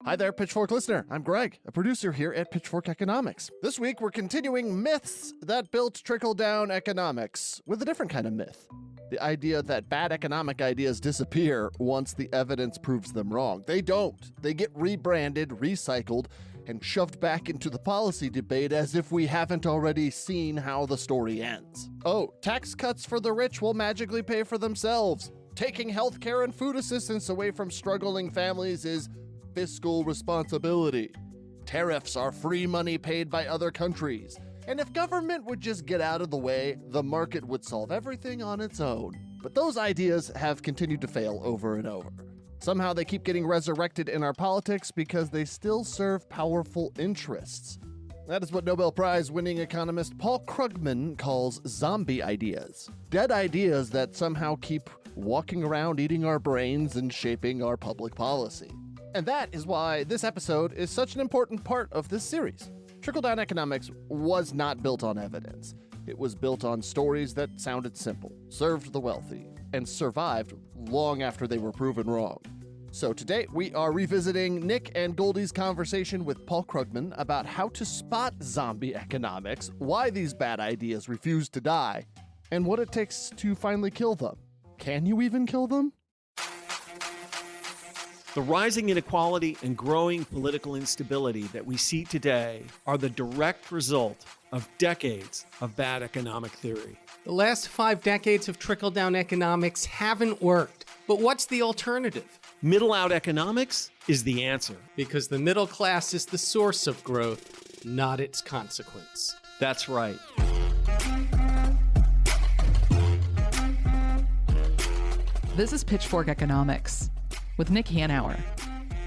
Hi there, Pitchfork listener. I'm Greg, a producer here at Pitchfork Economics. This week, we're continuing myths that built trickle-down economics with a different kind of myth. The idea that bad economic ideas disappear once the evidence proves them wrong. They don't. They get rebranded, recycled, and shoved back into the policy debate as if we haven't already seen how the story ends. Oh, tax cuts for the rich will magically pay for themselves. Taking healthcare and food assistance away from struggling families is fiscal responsibility. Tariffs are free money paid by other countries. And if government would just get out of the way, the market would solve everything on its own. But those ideas have continued to fail over and over. Somehow they keep getting resurrected in our politics because they still serve powerful interests. That is what Nobel Prize-winning economist Paul Krugman calls zombie ideas. Dead ideas that somehow keep walking around eating our brains and shaping our public policy. And that is why this episode is such an important part of this series. Trickle-down economics was not built on evidence. It was built on stories that sounded simple, served the wealthy, and survived long after they were proven wrong. So today, we are revisiting Nick and Goldy's conversation with Paul Krugman about how to spot zombie economics, why these bad ideas refuse to die, and what it takes to finally kill them. Can you even kill them? The rising inequality and growing political instability that we see today are the direct result of decades of bad economic theory. The last 5 decades of trickle-down economics haven't worked. But what's the alternative? Middle-out economics is the answer. Because the middle class is the source of growth, not its consequence. That's right. This is Pitchfork Economics with Nick Hanauer,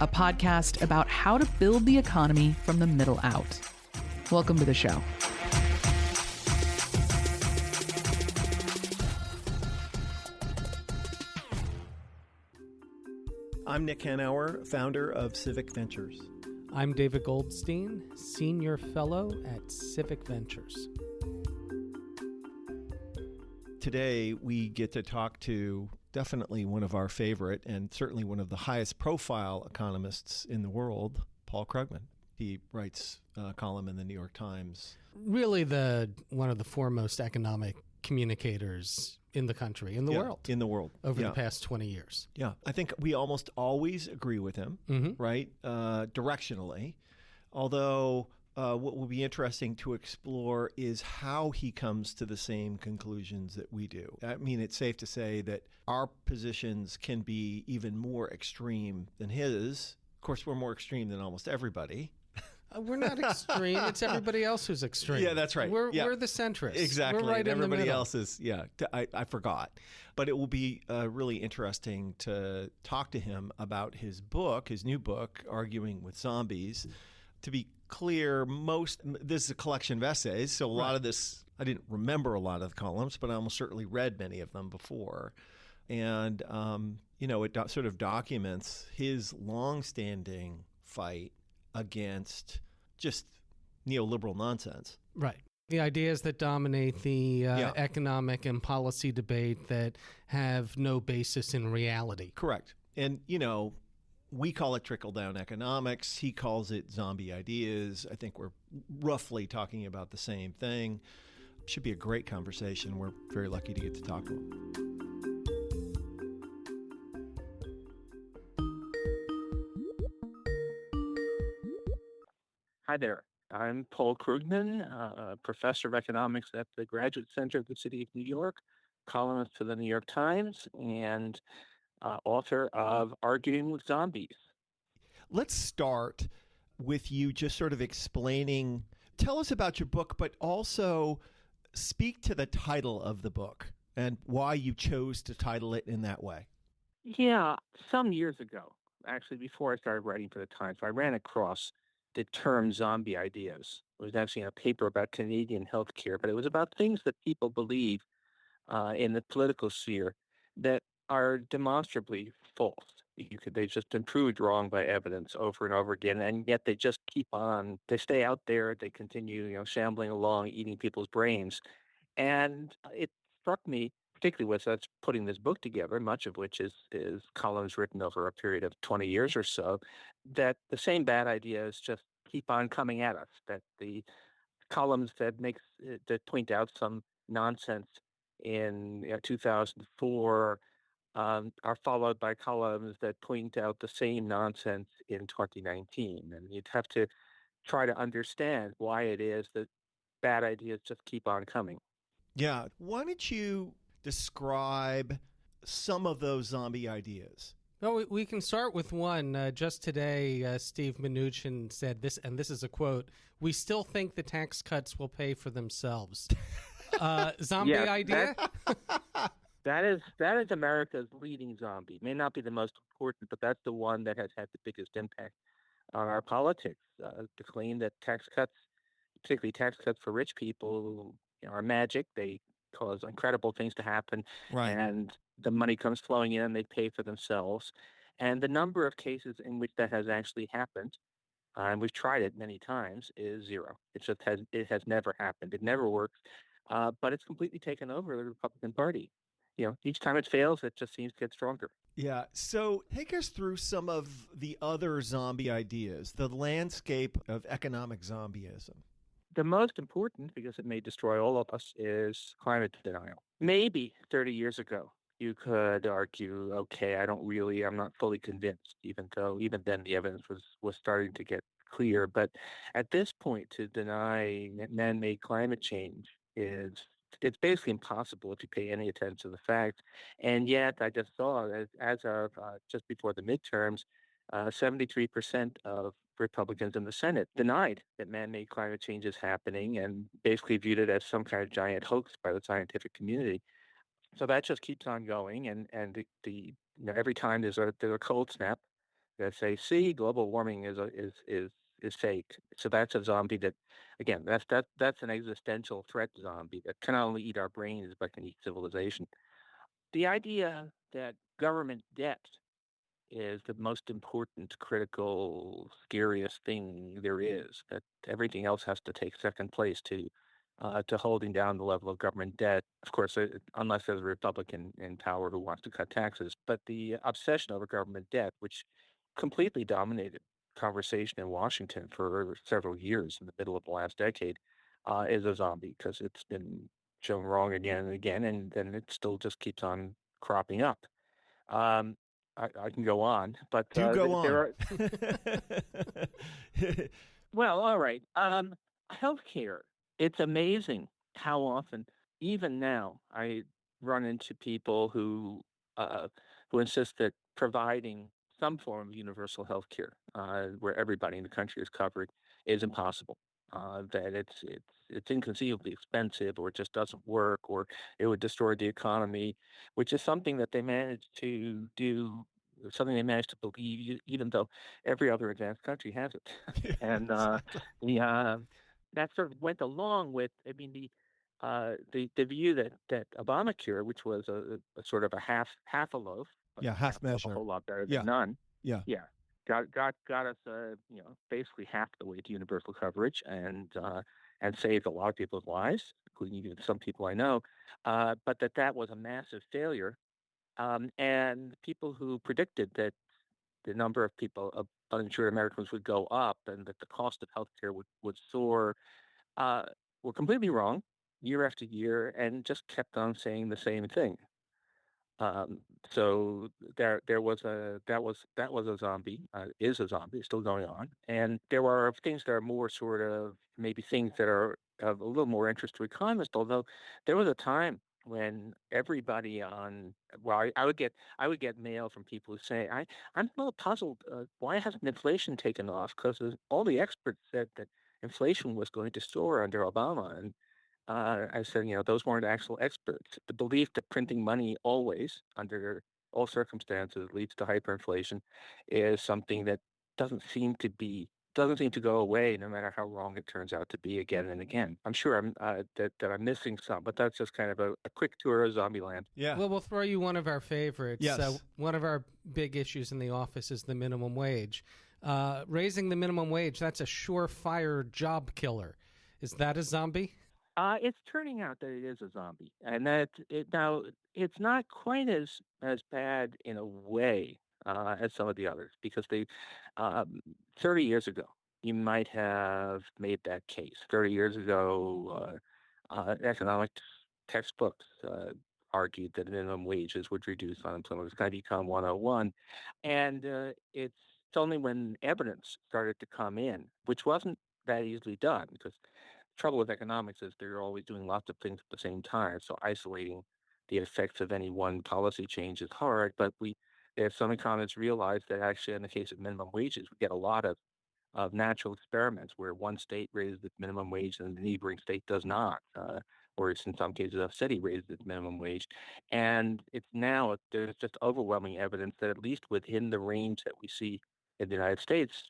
a podcast about how to build the economy from the middle out. Welcome to the show. I'm Nick Hanauer, founder of Civic Ventures. I'm David Goldstein, Senior Fellow at Civic Ventures. Today, we get to talk to definitely one of our favorite and certainly one of the highest profile economists in the world, Paul Krugman. He writes a column in the New York Times. Really one of the foremost economic communicators in the country, in the world. In the world. Over the past 20 years. Yeah. I think we almost always agree with him, right? Directionally. Although what will be interesting to explore is how he comes to the same conclusions that we do. I mean, it's safe to say that our positions can be even more extreme than his. Of course, we're more extreme than almost everybody. We're not extreme. It's everybody else who's extreme. Yeah, that's right. We're the centrists. Exactly. We're right and in everybody the middle. else is, I forgot. But it will be really interesting to talk to him about his book, his new book, Arguing with Zombies. To be clear, this is a collection of essays, so a lot of this, I didn't remember a lot of the columns, but I almost certainly read many of them before. And, it sort of documents his longstanding fight against just neoliberal nonsense. Right. The ideas that dominate the economic and policy debate that have no basis in reality. Correct. And, we call it trickle-down economics. He calls it zombie ideas. I think we're roughly talking about the same thing. Should be a great conversation. We're very lucky to get to talk to him. Hi there. I'm Paul Krugman, a professor of economics at the Graduate Center of the City of New York, columnist for the New York Times, and author of Arguing with Zombies. Let's start with you just sort of explaining, tell us about your book, but also speak to the title of the book and why you chose to title it in that way. Yeah, some years ago, actually before I started writing for the Times, I ran across the term zombie ideas. It was actually in a paper about Canadian healthcare, but it was about things that people believe in the political sphere that are demonstrably false. They've just been proved wrong by evidence over and over again, and yet they just keep on. They stay out there. They continue, shambling along, eating people's brains. And it struck me particularly with us putting this book together, much of which is columns written over a period of 20 years or so, that the same bad ideas just keep on coming at us, that the columns that point out some nonsense in 2004 are followed by columns that point out the same nonsense in 2019. And you'd have to try to understand why it is that bad ideas just keep on coming. Yeah. Why don't you describe some of those zombie ideas? Well, we can start with one. Just today, Steve Mnuchin said this, and this is a quote, "We still think the tax cuts will pay for themselves." Zombie idea? That is America's leading zombie. It may not be the most important, but that's the one that has had the biggest impact on our politics. The claim that tax cuts, particularly tax cuts for rich people, are magic. They cause incredible things to happen, and the money comes flowing in, and they pay for themselves. And the number of cases in which that has actually happened, and we've tried it many times, is zero. It has never happened. It never works, but it's completely taken over the Republican Party. Each time it fails, it just seems to get stronger. Yeah. So take us through some of the other zombie ideas, the landscape of economic zombieism. The most important, because it may destroy all of us, is climate denial. Maybe 30 years ago, you could argue, okay, I'm not fully convinced, even then the evidence was starting to get clear. But at this point, to deny man-made climate change it's basically impossible if you pay any attention to the facts. And yet, I just saw, as of just before the midterms, 73% of Republicans in the Senate denied that man-made climate change is happening and basically viewed it as some kind of giant hoax by the scientific community. So that just keeps on going, and every time there's a cold snap, they say, "See, global warming is fake." So that's a zombie that, again, that's an existential threat zombie that can only eat our brains but can eat civilization. The idea that government debt is the most important, critical, scariest thing there is, that everything else has to take second place to holding down the level of government debt. Of course, unless there's a Republican in power who wants to cut taxes. But the obsession over government debt, which completely dominated conversation in Washington for several years in the middle of the last decade, is a zombie because it's been shown wrong again and again, and then it still just keeps on cropping up. I can go on, but do go on. There are... Well, all right. Healthcare. It's amazing how often, even now, I run into people who insist that providing some form of universal health care, where everybody in the country is covered, is impossible. That it's inconceivably expensive, or it just doesn't work, or it would destroy the economy, which is something that they managed to do, something they managed to believe, even though every other advanced country has it. And that sort of went along with, I mean, the view that Obamacare, which was a sort of a half a loaf, half measure, a whole lot better than none, got us basically half the way to universal coverage, and saved a lot of people's lives, including even some people I know, but that was a massive failure, and people who predicted that the number of people of uninsured Americans would go up and that the cost of healthcare would soar, were completely wrong year after year, and just kept on saying the same thing. So that was a zombie, is a zombie, it's still going on. And there are things that are more sort of maybe things that are of a little more interest to economists, although there was a time when everybody I would get mail from people who say, I'm a little puzzled, why hasn't inflation taken off? Because all the experts said that inflation was going to soar under Obama. And I said, those weren't actual experts. The belief that printing money always, under all circumstances, leads to hyperinflation is something that doesn't seem to go away, no matter how wrong it turns out to be again and again. I'm sure that I'm missing some, but that's just kind of a quick tour of Zombieland. Yeah. Well, we'll throw you one of our favorites. Yes. One of our big issues in the office is the minimum wage. Raising the minimum wage, that's a surefire job killer. Is that a zombie? It's turning out that it is a zombie, and that now it's not quite as bad in a way as some of the others because 30 years ago you might have made that case. 30 years ago, economic textbooks argued that minimum wages would reduce unemployment. It was going to become 101, and it's only when evidence started to come in, which wasn't that easily done because trouble with economics is they're always doing lots of things at the same time. So isolating the effects of any one policy change is hard. But there's some economists realize that actually, in the case of minimum wages, we get a lot of natural experiments where one state raises the minimum wage and the neighboring state does not, or in some cases a city raises its minimum wage. And there's just overwhelming evidence that at least within the range that we see in the United States,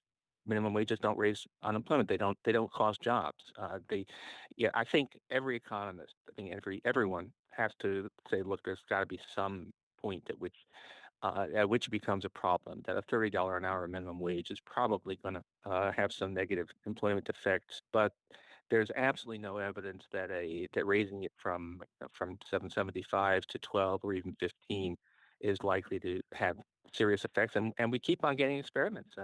minimum wages don't raise unemployment. They don't cause jobs. I think every economist, I think everyone has to say, look, there's got to be some point at which it becomes a problem, that a $30 an hour minimum wage is probably going to have some negative employment effects. But there's absolutely no evidence that raising it from 775 to 12 or even 15 is likely to have serious effects. And we keep on getting experiments.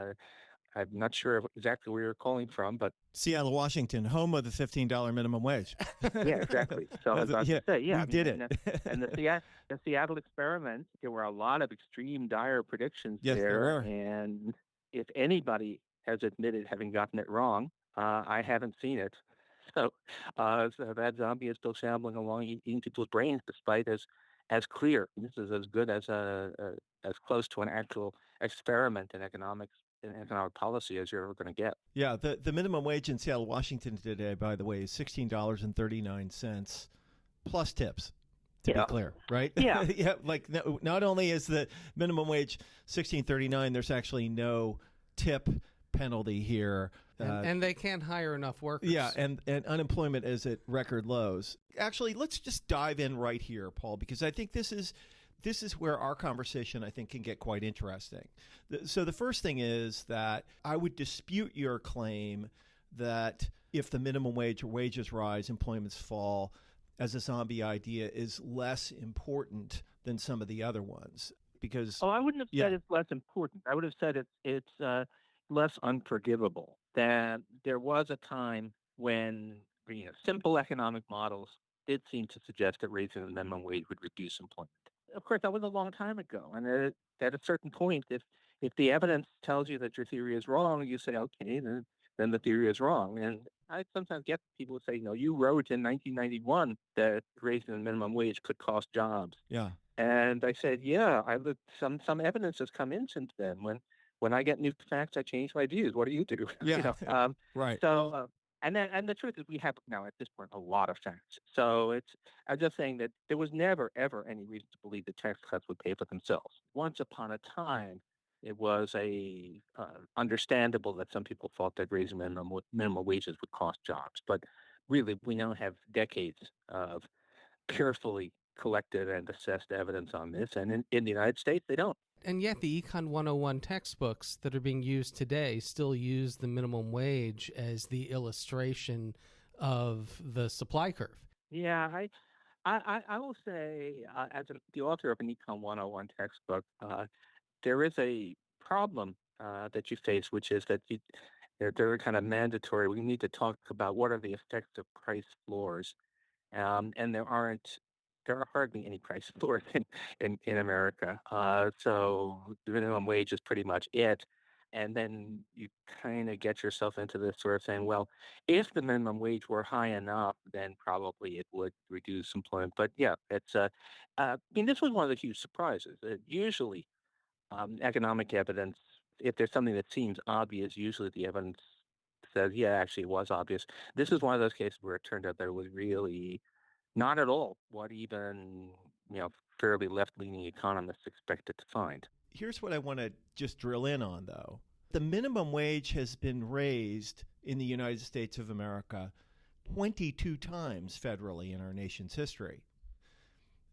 I'm not sure exactly where you're calling from, but Seattle, Washington, home of the $15 minimum wage. yeah, exactly. So I was about to say, we did it. And the Seattle experiment, there were a lot of extreme, dire predictions Yes, there were. And if anybody has admitted having gotten it wrong, I haven't seen it. So that zombie is still shambling along, eating people's brains, despite as clear. This is as good as close to an actual experiment in economics and economic policy as you're ever going to get. Yeah, the minimum wage in Seattle, Washington today, by the way, is $16.39 plus tips. To be clear, right? Yeah. Yeah. Like not only is the minimum wage $16.39, there's actually no tip penalty here. And they can't hire enough workers. Yeah, and unemployment is at record lows. Actually, let's just dive in right here, Paul, because I think this is where our conversation, I think, can get quite interesting. So the first thing is that I would dispute your claim that if the minimum wage or wages rise, employments fall, as a zombie idea is less important than some of the other ones. Because I wouldn't have said it's less important. I would have said it's less unforgivable. That there was a time when simple economic models did seem to suggest that raising the minimum wage would reduce employment. Of course, that was a long time ago, and at a certain point, if the evidence tells you that your theory is wrong, you say, okay, then the theory is wrong. And I sometimes get people who say, you wrote in 1991 that raising the minimum wage could cost jobs. Yeah. And I said, yeah, some evidence has come in since then. When I get new facts, I change my views. What do you do? Yeah. Right. So. And the truth is, we have now at this point a lot of facts. So I'm just saying that there was never, ever any reason to believe that tax cuts would pay for themselves. Once upon a time, it was understandable that some people thought that raising minimum wages would cost jobs. But really, we now have decades of carefully collected and assessed evidence on this. And in the United States, they don't. And yet the Econ 101 textbooks that are being used today still use the minimum wage as the illustration of the supply curve. Yeah, I will say, as the author of an Econ 101 textbook, there is a problem that you face, which is that they're kind of mandatory. We need to talk about what are the effects of price floors, and there are hardly any price floors in America. So the minimum wage is pretty much it. And then you kind of get yourself into this sort of saying, well, if the minimum wage were high enough, then probably it would reduce employment. But yeah, it's this was one of the huge surprises. Usually, economic evidence, if there's something that seems obvious, usually the evidence says, yeah, actually it was obvious. This is one of those cases where it turned out that it was really not at all what even fairly left-leaning economists expected to find. Here's what I want to just drill in on, though. The minimum wage has been raised in the United States of America 22 times federally in our nation's history.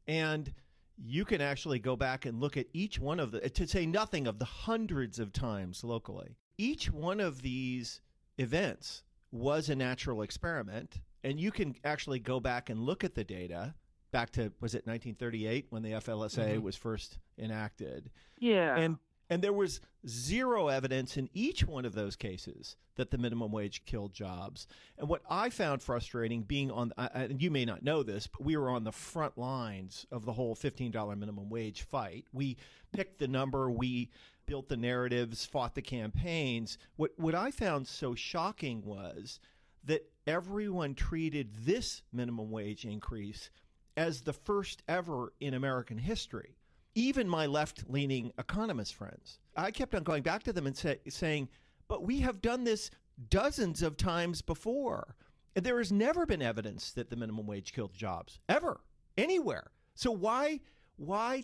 And you can actually go back and look at each one of to say nothing of the hundreds of times locally. Each one of these events was a natural experiment, And you can actually go back and look at the data back to, was it 1938 when the FLSA was first enacted? Yeah. And there was zero evidence in each one of those cases that the minimum wage killed jobs. And what I found frustrating being on, and you may not know this, but we were on the front lines of the whole $15 minimum wage fight. We picked the number, we built the narratives, fought the campaigns. What I found so shocking was that everyone treated this minimum wage increase as the first ever in American history. Even my left-leaning economist friends. I kept on going back to them and saying, but we have done this dozens of times before. And there has never been evidence that the minimum wage killed jobs, ever, anywhere. So why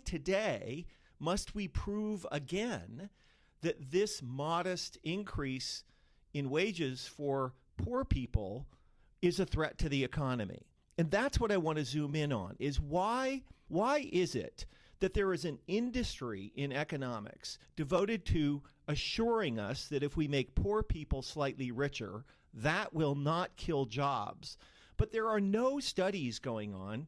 today must we prove again that this modest increase in wages for poor people is a threat to the economy? And that's what I want to zoom in on, is why is it that there is an industry in economics devoted to assuring us that if we make poor people slightly richer, that will not kill jobs. But there are no studies going on,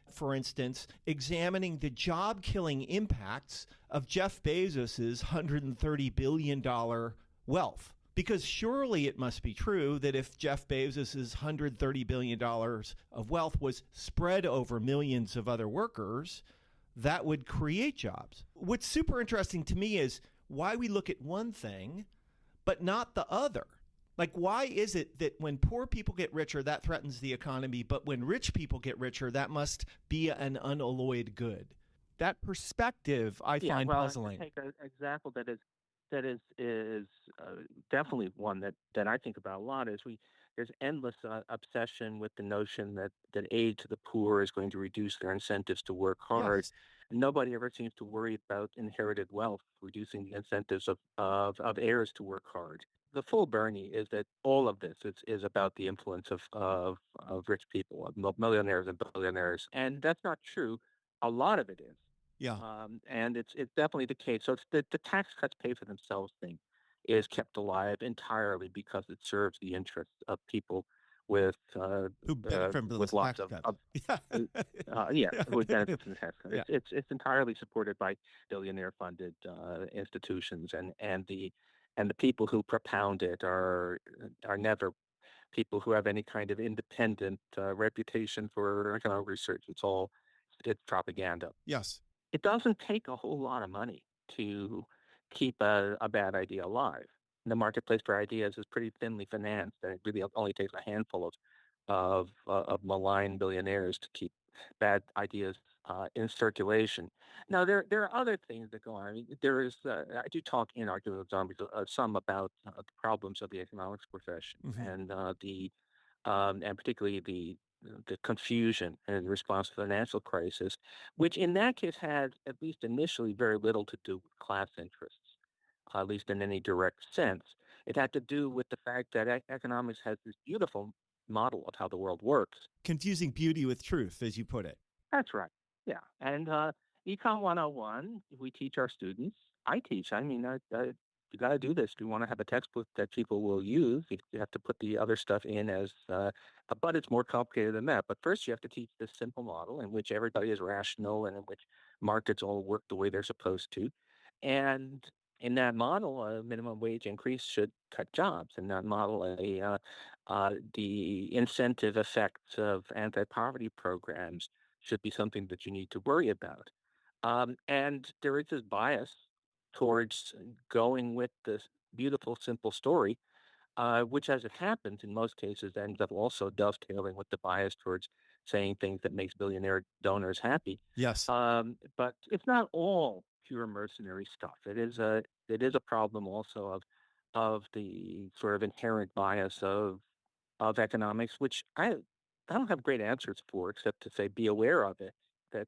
for instance, examining the job-killing impacts of Jeff Bezos's $130 billion wealth. Because surely it must be true that if Jeff Bezos's $130 billion of wealth was spread over millions of other workers, that would create jobs. What's super interesting to me is why we look at one thing, but not the other. Like, why is it that when poor people get richer, that threatens the economy, but when rich people get richer, that must be an unalloyed good? That perspective I find puzzling. Take an example that is definitely one that I think about a lot. There's endless obsession with the notion that aid to the poor is going to reduce their incentives to work hard. Yes. Nobody ever seems to worry about inherited wealth, reducing the incentives of heirs to work hard. The full Bernie is that all of this is about the influence of rich people, of millionaires and billionaires. And that's not true. A lot of it is. Yeah. And it's definitely the case. So it's the tax cuts pay for themselves thing is kept alive entirely because it serves the interests of people with Who benefit from with those lots tax of who would benefit from the tax cut. Yeah. It's entirely supported by billionaire funded institutions, and the people who propound it are never people who have any kind of independent reputation for economic research. It's propaganda. Yes. It doesn't take a whole lot of money to keep a bad idea alive. The marketplace for ideas is pretty thinly financed, and it really only takes a handful of malign billionaires to keep bad ideas in circulation. Now, there are other things that go on. I mean, there is I do talk in Argument with Zombies some about the problems of the economics profession and and particularly the confusion in response to the financial crisis, which in that case had, at least initially, very little to do with class interests, at least in any direct sense. It had to do with the fact that economics has this beautiful model of how the world works. Confusing beauty with truth, as you put it. That's right. Yeah. And Econ 101, we teach our students. I teach. I mean, you got to do this. You want to have a textbook that people will use. You have to put the other stuff in as, but it's more complicated than that. But first, you have to teach this simple model in which everybody is rational and in which markets all work the way they're supposed to. And in that model, a minimum wage increase should cut jobs. In that model, the incentive effects of anti-poverty programs should be something that you need to worry about. And there is this bias towards going with this beautiful, simple story, which, as it happens, in most cases, ends up also dovetailing with the bias towards saying things that makes billionaire donors happy. Yes. But it's not all pure mercenary stuff. It is a problem also of the sort of inherent bias of economics, which I don't have great answers for, except to say be aware of it. That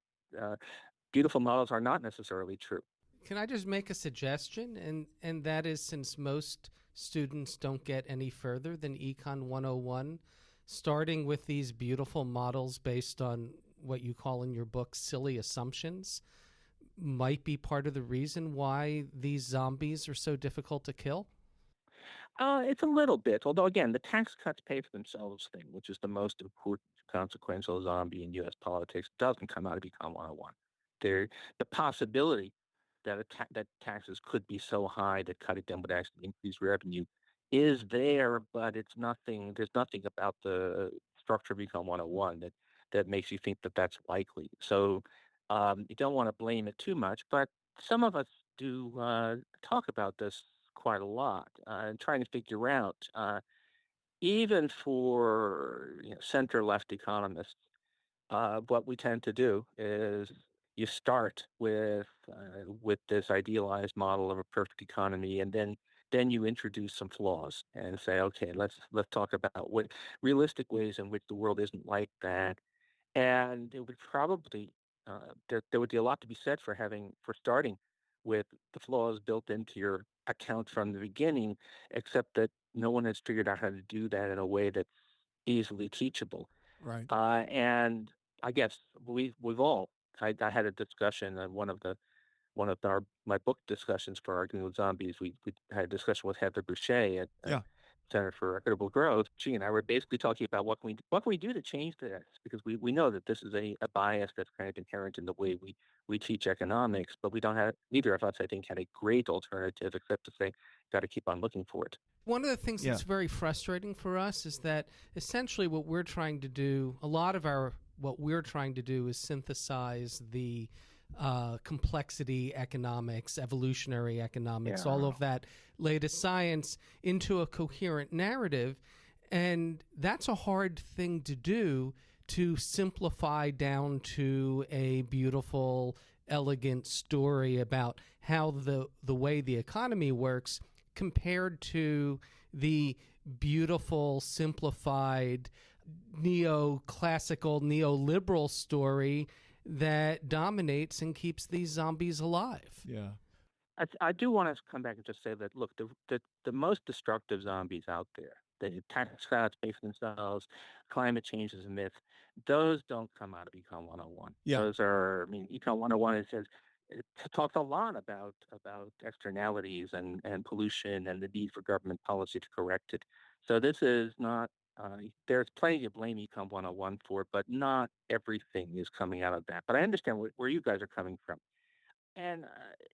beautiful models are not necessarily true. Can I just make a suggestion? And that is, since most students don't get any further than Econ 101, starting with these beautiful models based on what you call in your book silly assumptions might be part of the reason why these zombies are so difficult to kill? It's a little bit, although again, the tax cuts pay for themselves thing, which is the most important consequential zombie in U.S. politics, doesn't come out of Econ 101. The possibility that that taxes could be so high that cutting them would actually increase revenue is there, but it's nothing. There's nothing about the structure of Econ 101 that makes you think that that's likely. So you don't want to blame it too much, but some of us do talk about this quite a lot and trying to figure out, even for center-left economists, what we tend to do is you start with this idealized model of a perfect economy, and then you introduce some flaws and say, okay, let's talk about what realistic ways in which the world isn't like that. And it would probably there would be a lot to be said for starting with the flaws built into your account from the beginning, except that no one has figured out how to do that in a way that's easily teachable. Right. And I guess we've all I had a discussion on one of my book discussions for Arguing with Zombies. We had a discussion with Heather Boucher at Yeah. Center for Equitable Growth. She and I were basically talking about what can we do to change this, because we know that this is a bias that's kind of inherent in the way we teach economics, but we don't have, neither of us, I think, had a great alternative except to say, got to keep on looking for it. One of the things that's very frustrating for us is that essentially what we're trying to do, what we're trying to do is synthesize the complexity economics, evolutionary economics, all of that latest science into a coherent narrative. And that's a hard thing to do, to simplify down to a beautiful, elegant story about how the way the economy works compared to the beautiful, simplified, neoclassical, neoliberal story that dominates and keeps these zombies alive. Yeah. I do want to come back and just say that, look, the most destructive zombies out there, the tax cuts pay for themselves, climate change is a myth, those don't come out of Econ 101. Yeah. Those are, Econ 101, it talks a lot about externalities and pollution and the need for government policy to correct it. So this is not, there's plenty to blame Econ 101 for, but not everything is coming out of that. But I understand where you guys are coming from. And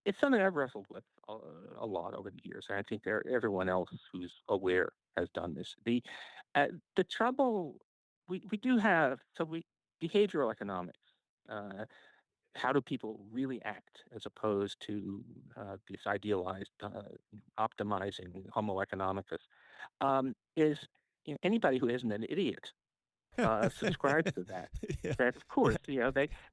it's something I've wrestled with a lot over the years. And I think everyone else who's aware has done this. The trouble we do have, behavioral economics. How do people really act as opposed to this idealized optimizing Homo economicus? Is anybody who isn't an idiot subscribes to that. Yeah. That of course,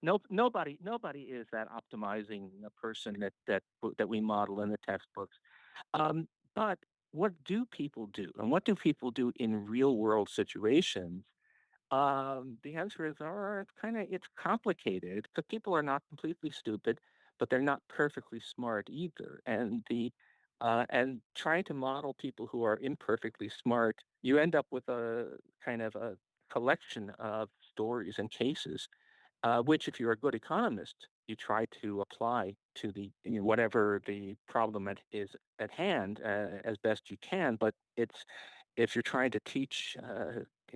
nobody is that optimizing person that we model in the textbooks. But what do people do, and what do people do in real world situations? The answer is, it's complicated. The people are not completely stupid, but they're not perfectly smart either. And trying to model people who are imperfectly smart, you end up with a kind of a collection of stories and cases, which, if you're a good economist, you try to apply to the whatever the problem is at hand as best you can. But if you're trying to teach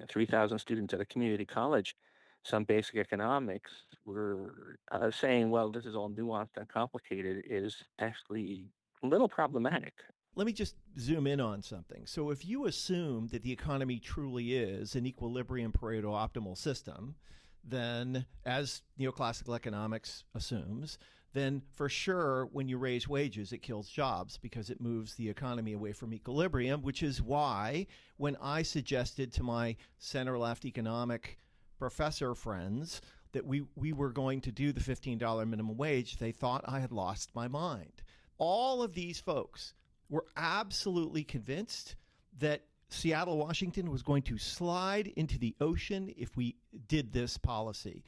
3,000 students at a community college some basic economics, we're saying, well, this is all nuanced and complicated, is actually a little problematic. Let me just zoom in on something. So if you assume that the economy truly is an equilibrium Pareto optimal system, then as neoclassical economics assumes, then for sure when you raise wages, it kills jobs because it moves the economy away from equilibrium, which is why when I suggested to my center-left economic professor friends that we were going to do the $15 minimum wage, they thought I had lost my mind. All of these folks were absolutely convinced that Seattle, Washington was going to slide into the ocean if we did this policy.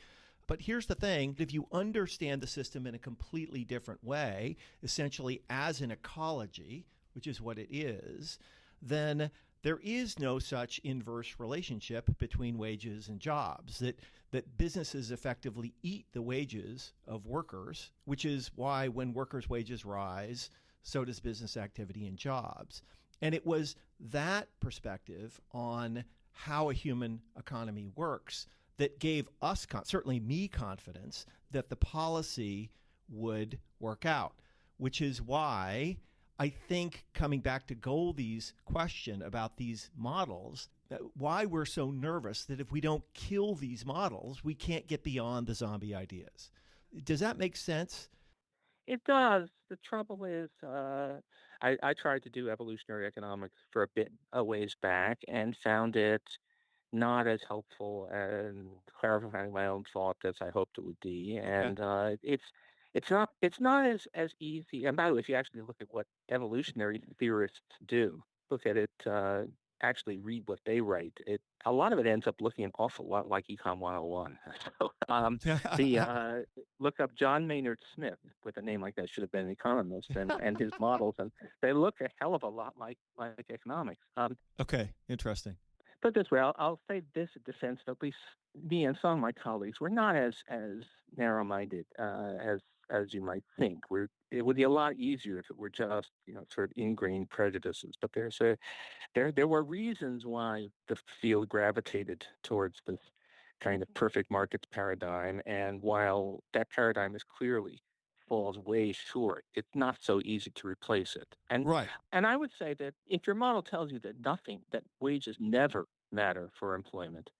But here's the thing, if you understand the system in a completely different way, essentially as an ecology, which is what it is, then there is no such inverse relationship between wages and jobs, that businesses effectively eat the wages of workers, which is why when workers' wages rise, so does business activity and jobs. And it was that perspective on how a human economy works that gave us, certainly me, confidence that the policy would work out, which is why I think, coming back to Goldy's question about these models, why we're so nervous that if we don't kill these models, we can't get beyond the zombie ideas. Does that make sense? It does. The trouble is, I tried to do evolutionary economics for a ways back and found it not as helpful and clarifying my own thought as I hoped it would be. And it's not as easy. And by the way, if you actually look at what evolutionary theorists do, look at it, actually read what they write, a lot of it ends up looking an awful lot like Econ 101. So look up John Maynard Smith with a name like that, should have been an economist, and his models, and they look a hell of a lot like economics. Okay, interesting. But this way, I'll say this in defense, at least me and some of my colleagues, we're not as narrow-minded as you might think. It would be a lot easier if it were just sort of ingrained prejudices. But there were reasons why the field gravitated towards this kind of perfect markets paradigm, and while that paradigm is clearly falls way short, it's not so easy to replace it. Right. And I would say that if your model tells you that wages never matter for employment,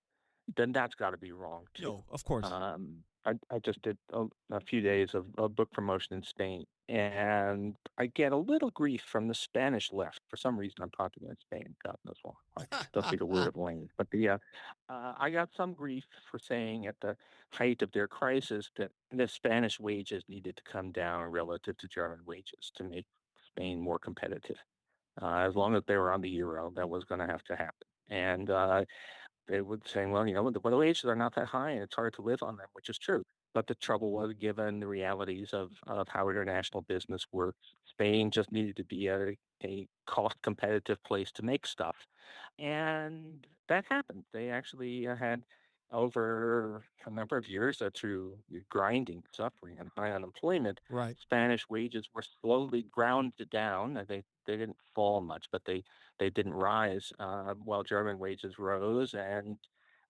then that's got to be wrong too. No, of course. I just did a few days of book promotion in Spain, and I get a little grief from the Spanish left. For some reason, I'm popular in Spain. God knows why. I don't speak a word of language. But I got some grief for saying at the height of their crisis that the Spanish wages needed to come down relative to German wages to make Spain more competitive. As long as they were on the euro, that was going to have to happen. And they would say, well, the wages are not that high and it's hard to live on them, which is true. But the trouble was, given the realities of how international business works, Spain just needed to be a cost competitive place to make stuff. And that happened. They actually had, over a number of years, through grinding, suffering, and high unemployment, Right. Spanish wages were slowly ground down. They didn't fall much, but they didn't rise, while German wages rose. And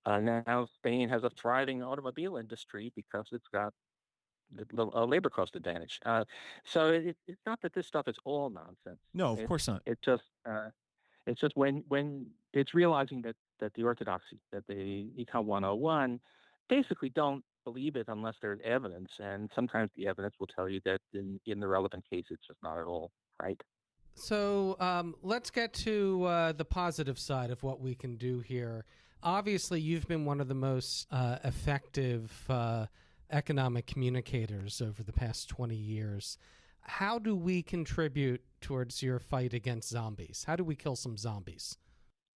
now Spain has a thriving automobile industry because it's got a labor cost advantage. So it's not that this stuff is all nonsense. No, of course not. It's just when it's realizing that the orthodoxy, that the Econ 101 basically don't believe it unless there's evidence. And sometimes the evidence will tell you that in the relevant case, it's just not at all right. So let's get to the positive side of what we can do here. Obviously, you've been one of the most effective economic communicators over the past 20 years. How do we contribute towards your fight against zombies? How do we kill some zombies?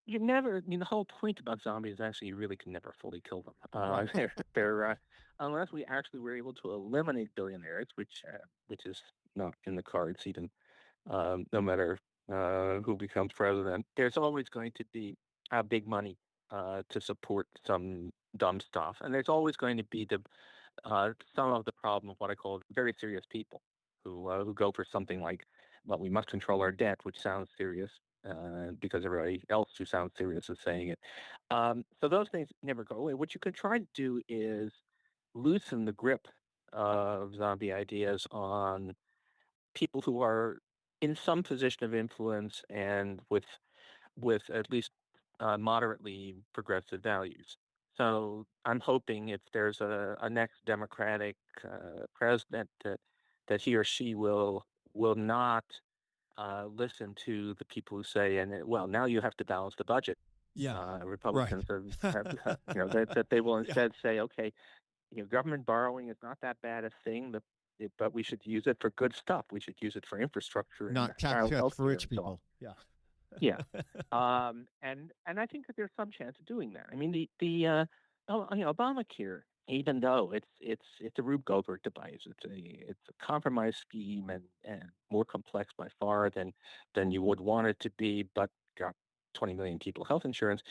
The whole point about zombies is actually you really can never fully kill them. They're unless we actually were able to eliminate billionaires, which is not in the cards even. No matter who becomes president, there's always going to be big money to support some dumb stuff, and there's always going to be some of the problem of what I call very serious people who go for something like, well, we must control our debt, which sounds serious because everybody else who sounds serious is saying it. So those things never go away. What you could try to do is loosen the grip of zombie ideas on people who are in some position of influence and with at least moderately progressive values. So I'm hoping if there's a next Democratic president that he or she will not listen to the people who say, well, now you have to balance the budget. Yeah. Republicans Right. have that they will instead say, okay, government borrowing is not that bad a thing, but we should use it for good stuff. We should use it for infrastructure, Not child tax cuts health for care rich and so on. people. Yeah. Yeah. And I think that there's some chance of doing that. I mean, Obamacare, even though it's a Rube Goldberg device, it's a compromise scheme and more complex by far than you would want it to be, but got 20 million people health insurance,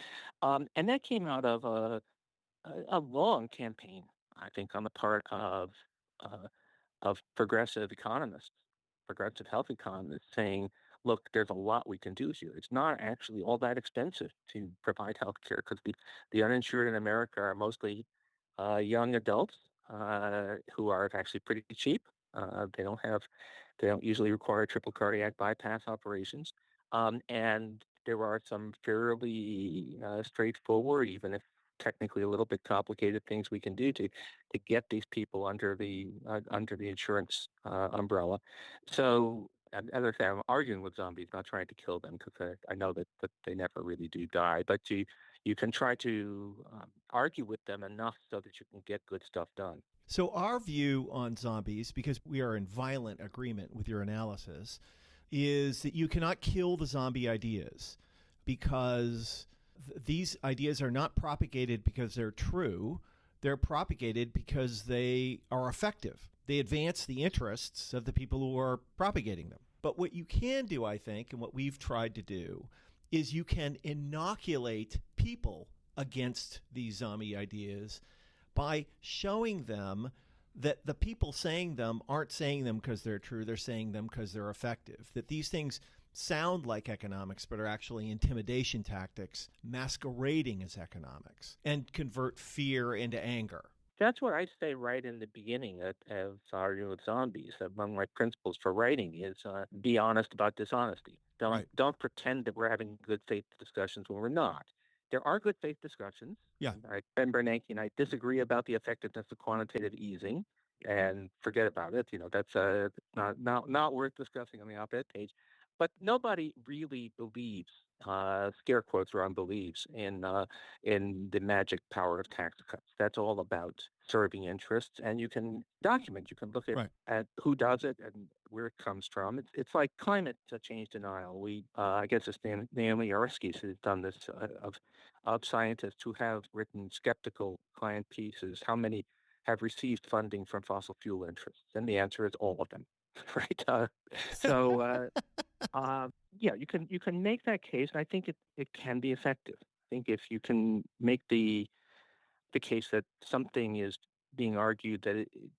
and that came out of a long campaign, I think, on the part of progressive economists, progressive health economists, saying, look, there's a lot we can do here. It's not actually all that expensive to provide health care because the uninsured in America are mostly young adults who are actually pretty cheap. They don't usually require triple cardiac bypass operations. And there are some fairly straightforward, even if technically a little bit complicated things we can do to get these people under the insurance umbrella. So as I say, I'm arguing with zombies, not trying to kill them because I know that they never really do die. But you can try to argue with them enough so that you can get good stuff done. So our view on zombies, because we are in violent agreement with your analysis, is that you cannot kill the zombie ideas because these ideas are not propagated because they're true. They're propagated because they are effective. They advance the interests of the people who are propagating them. But what you can do, I think, and what we've tried to do, is you can inoculate people against these zombie ideas by showing them that the people saying them aren't saying them because they're true, they're saying them because they're effective, that these things sound like economics but are actually intimidation tactics masquerading as economics, and convert fear into anger. That's what I say right in the beginning of arguing with zombies. Among my principles for writing is be honest about dishonesty. Don't pretend that we're having good faith discussions when we're not. There are good faith discussions. Yeah. Ben Bernanke and I disagree about the effectiveness of quantitative easing, and forget about it. That's not worth discussing on the op-ed page. But nobody really believes, scare quotes around believes, in the magic power of tax cuts. That's all about serving interests, and you can document. You can look at who does it and where it comes from. It's like climate change denial. I guess it's Naomi Oreskes who's done this of scientists who have written skeptical client pieces. How many have received funding from fossil fuel interests? And the answer is all of them, right? Yeah, you can make that case, and I think it can be effective. I think if you can make the case that something is being argued,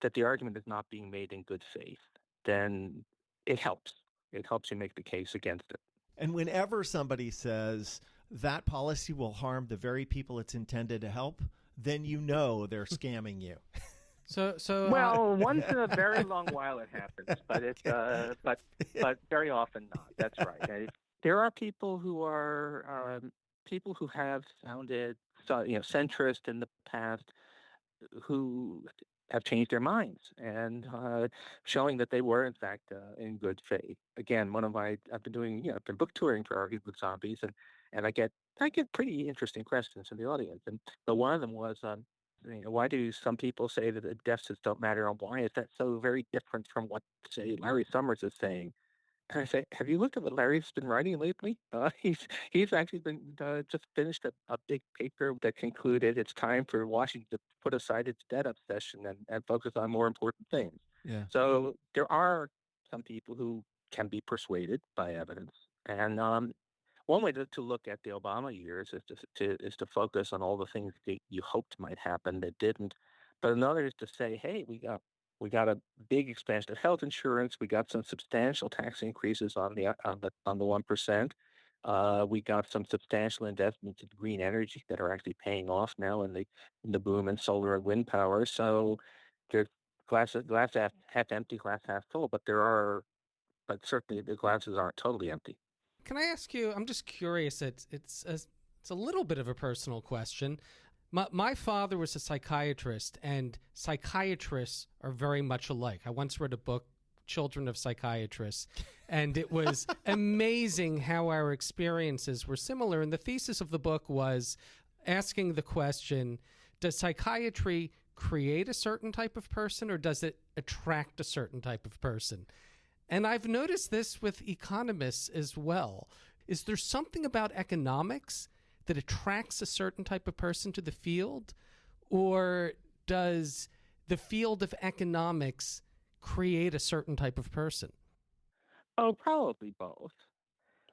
that the argument is not being made in good faith, then it helps. It helps you make the case against it. And whenever somebody says that policy will harm the very people it's intended to help, then you know they're scamming you. So once in a very long while it happens, but very often not. That's right. There are people who are people who have sounded centrist in the past, who have changed their minds and showing that they were in fact in good faith. Again, I've been book touring for Arguing with Zombies, and I get pretty interesting questions in the audience, and one of them was. Why do some people say that the deficits don't matter, and why is that so very different from what, say, Larry Summers is saying? And I say, have you looked at what Larry's been writing lately? He's actually been just finished a big paper that concluded it's time for Washington to put aside its debt obsession and focus on more important things. Yeah. So there are some people who can be persuaded by evidence, and one way to look at the Obama years is to focus on all the things that you hoped might happen that didn't. But another is to say, hey, we got a big expansion of health insurance. We got some substantial tax increases on the 1%. We got some substantial investments in green energy that are actually paying off now in the boom in solar and wind power. So there's glass half empty, glass half full. But certainly the glasses aren't totally empty. Can I ask you? I'm just curious. It's a little bit of a personal question. My father was a psychiatrist, and psychiatrists are very much alike. I once read a book, Children of Psychiatrists, and it was amazing how our experiences were similar. And the thesis of the book was asking the question, does psychiatry create a certain type of person, or does it attract a certain type of person? And I've noticed this with economists as well. Is there something about economics that attracts a certain type of person to the field? Or does the field of economics create a certain type of person? Oh, probably both.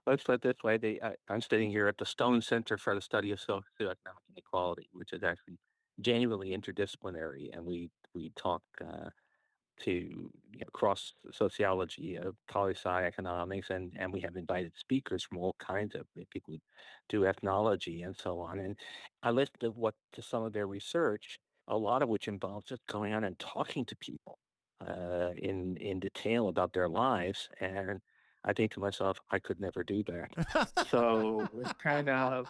Let's put it this way. I'm sitting here at the Stone Center for the Study of Socioeconomic Inequality, which is actually genuinely interdisciplinary, and we talk to cross sociology, poli-sci economics, and we have invited speakers from all kinds of people who do ethnology and so on. And I listened to some of their research, a lot of which involves just going out and talking to people in detail about their lives. And I think to myself, I could never do that. So it's kind of,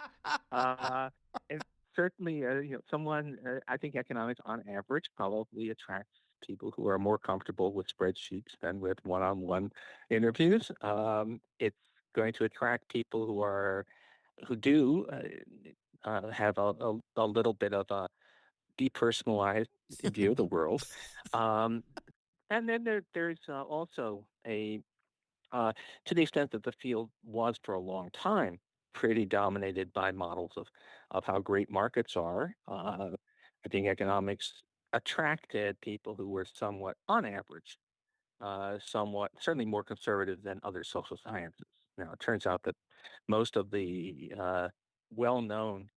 and certainly, someone, I think economics on average probably attracts people who are more comfortable with spreadsheets than with one-on-one interviews. It's going to attract people who do have a little bit of a depersonalized view of the world. And then there's also to the extent that the field was for a long time pretty dominated by models of how great markets are. I think economics attracted people who were somewhat, on average, somewhat, certainly more conservative than other social sciences. Now, it turns out that most of the well-known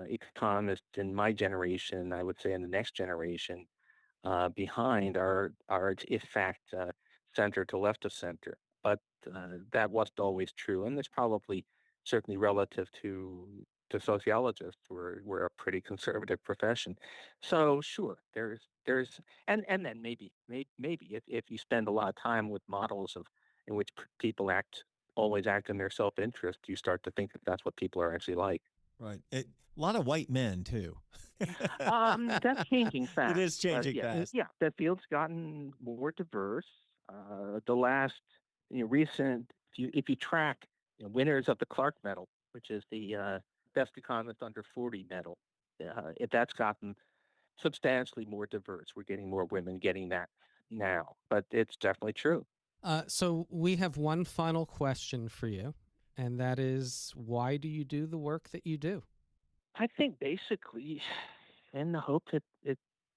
economists in my generation, I would say in the next generation, behind are in fact center to left of center. But that wasn't always true, and it's probably certainly relative to sociologists. We're a pretty conservative profession, so sure, there's and then maybe if you spend a lot of time with models in which people always act in their self-interest, you start to think that that's what people are actually like. Right. A lot of white men, too. That's changing fast. It is changing fast. Yeah, the field's gotten more diverse. The last recent, if you track winners of the Clark Medal, which is the best economist under 40 medal, that's gotten substantially more diverse. We're getting more women getting that now, but it's definitely true. So we have one final question for you, and that is, why do you do the work that you do? I think basically in the hope that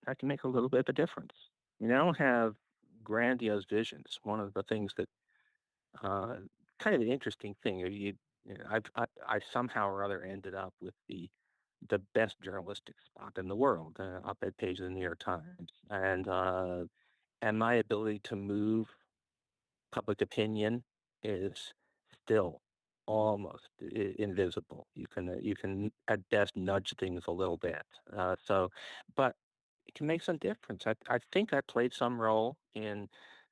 I can make a little bit of a difference. I don't have grandiose visions. One of the things that kind of an interesting thing, I somehow or other ended up with the best journalistic spot in the world, op-ed page of the New York Times, and my ability to move public opinion is still almost invisible. You can at best nudge things a little bit. But it can make some difference. I think I played some role in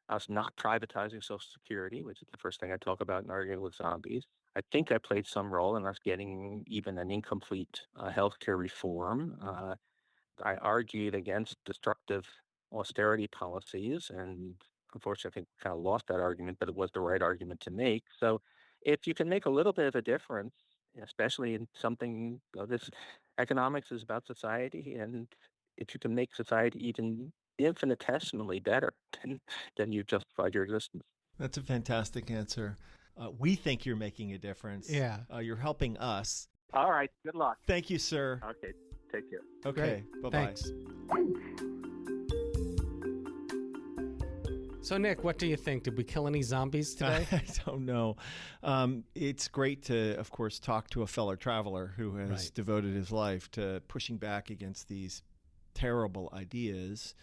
us not privatizing Social Security, which is the first thing I talk about in Arguing with Zombies. I think I played some role in us getting even an incomplete healthcare reform. I argued against destructive austerity policies, and unfortunately, I think we kind of lost that argument, but it was the right argument to make. So if you can make a little bit of a difference, especially in something, this economics is about society, and if you can make society even infinitesimally better, then you've justified your existence. That's a fantastic answer. We think you're making a difference. Yeah. You're helping us. All right. Good luck. Thank you, sir. Okay. Take care. Okay. Bye-bye. Thanks. So, Nick, what do you think? Did we kill any zombies today? I don't know. It's great to, of course, talk to a fellow traveler who has devoted his life to pushing back against these terrible ideas.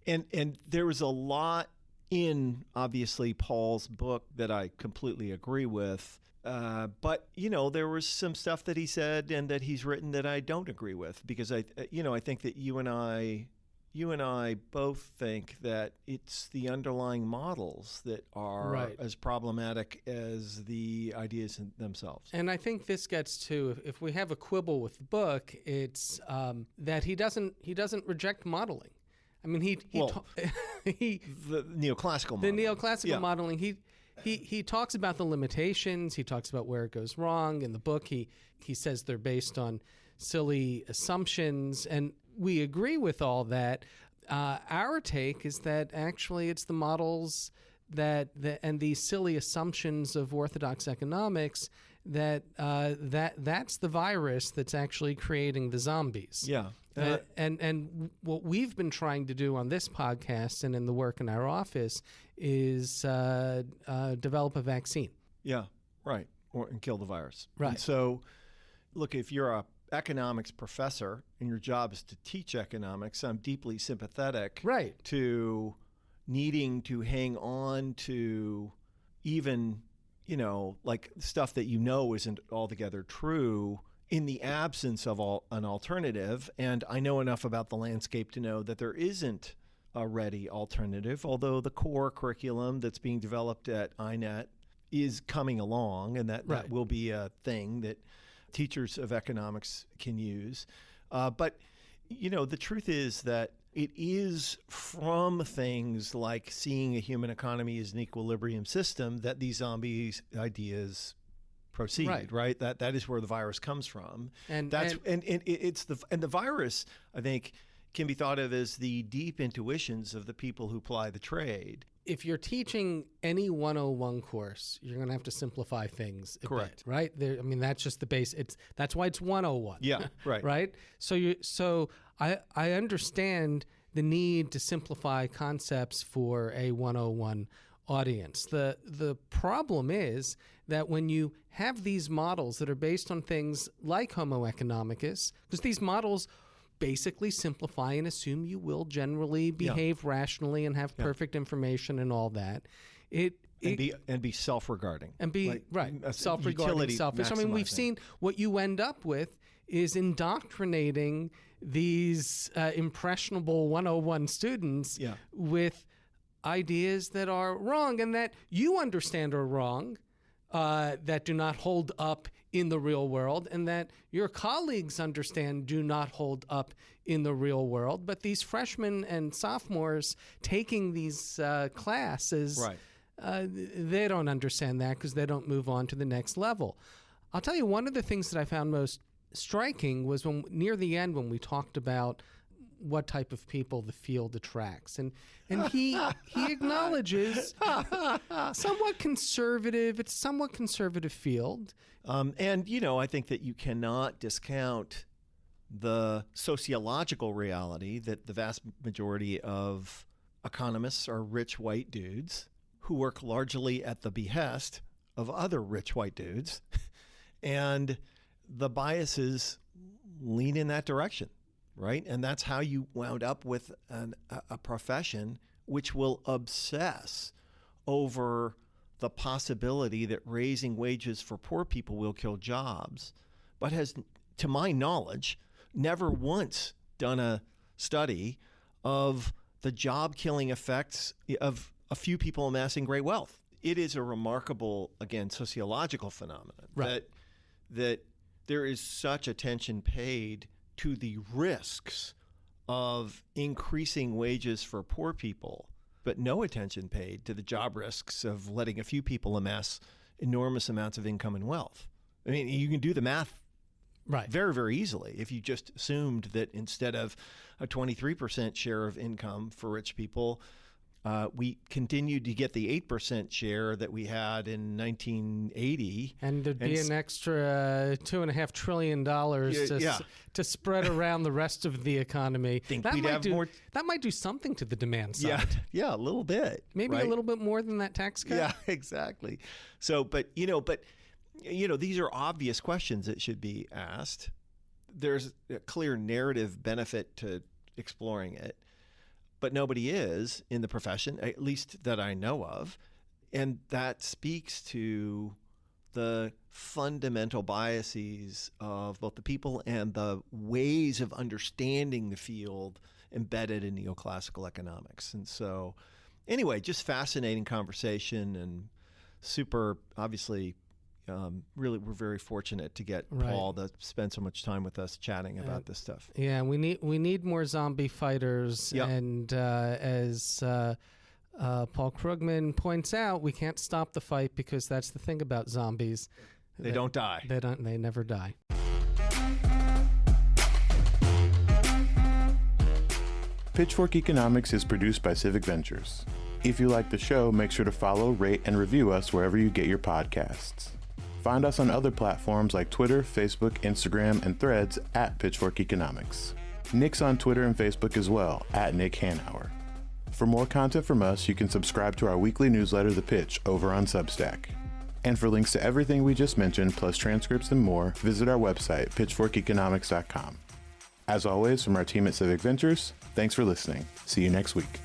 And there was a lot in, obviously, Paul's book that I completely agree with. But, there was some stuff that he said and that he's written that I don't agree with, because I think that you and I both think that it's the underlying models that are as problematic as the ideas themselves. And I think this gets to, if we have a quibble with the book, it's that he doesn't reject modeling. I mean, the neoclassical modeling. The neoclassical modeling. He talks about the limitations. He talks about where it goes wrong. In the book, he says they're based on silly assumptions, and we agree with all that. Our take is that actually it's the models and these silly assumptions of orthodox economics that's the virus that's actually creating the zombies. Yeah. And what we've been trying to do on this podcast and in the work in our office is develop a vaccine. Yeah, right. And kill the virus. Right. And so, look, if you're a economics professor and your job is to teach economics, I'm deeply sympathetic to needing to hang on to even, like stuff that isn't altogether true in the absence of an alternative. And I know enough about the landscape to know that there isn't a ready alternative, although the core curriculum that's being developed at INET is coming along, and that will be a thing that teachers of economics can use. But, the truth is that it is from things like seeing a human economy as an equilibrium system that these zombie ideas proceed, right? That is where the virus comes from. And the virus, I think, can be thought of as the deep intuitions of the people who ply the trade. If you're teaching any 101 course, you're going to have to simplify things a Correct. bit, right? That's just the base. That's why it's 101. Yeah, right. Right? So I understand the need to simplify concepts for a 101 audience. The problem is that when you have these models that are based on things like Homo economicus, because these models basically simplify and assume you will generally behave rationally and have perfect information and all that. And be self-regarding. And be self-regarding, selfish. I mean, we've seen what you end up with is indoctrinating these impressionable 101 students with ideas that are wrong and that you understand are wrong, that do not hold up in the real world, and that your colleagues understand do not hold up in the real world. But these freshmen and sophomores taking these classes, they don't understand that because they don't move on to the next level. I'll tell you, one of the things that I found most striking was near the end when we talked about what type of people the field attracts. And he acknowledges somewhat conservative, it's a somewhat conservative field. I think that you cannot discount the sociological reality that the vast majority of economists are rich white dudes who work largely at the behest of other rich white dudes. And the biases lean in that direction. Right? And that's how you wound up with a profession which will obsess over the possibility that raising wages for poor people will kill jobs, but has, to my knowledge, never once done a study of the job-killing effects of a few people amassing great wealth. It is a remarkable, again, sociological phenomenon that there is such attention paid to the risks of increasing wages for poor people, but no attention paid to the job risks of letting a few people amass enormous amounts of income and wealth. I mean, you can do the math very, very easily if you just assumed that instead of a 23% share of income for rich people, we continued to get the 8% share that we had in 1980. And there'd be an extra $2.5 trillion to spread around the rest of the economy. That might do something to the demand side. Yeah, a little bit. Maybe a little bit more than that tax cut. Yeah, exactly. So, but these are obvious questions that should be asked. There's a clear narrative benefit to exploring it. But nobody is in the profession, at least that I know of. And that speaks to the fundamental biases of both the people and the ways of understanding the field embedded in neoclassical economics. And so, anyway, just fascinating conversation and super, obviously, really, we're very fortunate to get Paul to spend so much time with us chatting about this stuff. Yeah, we need more zombie fighters, and as Paul Krugman points out, we can't stop the fight because that's the thing about zombies. They don't die. They never die. Pitchfork Economics is produced by Civic Ventures. If you like the show, make sure to follow, rate, and review us wherever you get your podcasts. Find us on other platforms like Twitter, Facebook, Instagram, and Threads at Pitchfork Economics. Nick's on Twitter and Facebook as well, at Nick Hanauer. For more content from us, you can subscribe to our weekly newsletter, The Pitch, over on Substack. And for links to everything we just mentioned, plus transcripts and more, visit our website, pitchforkeconomics.com. As always, from our team at Civic Ventures, thanks for listening. See you next week.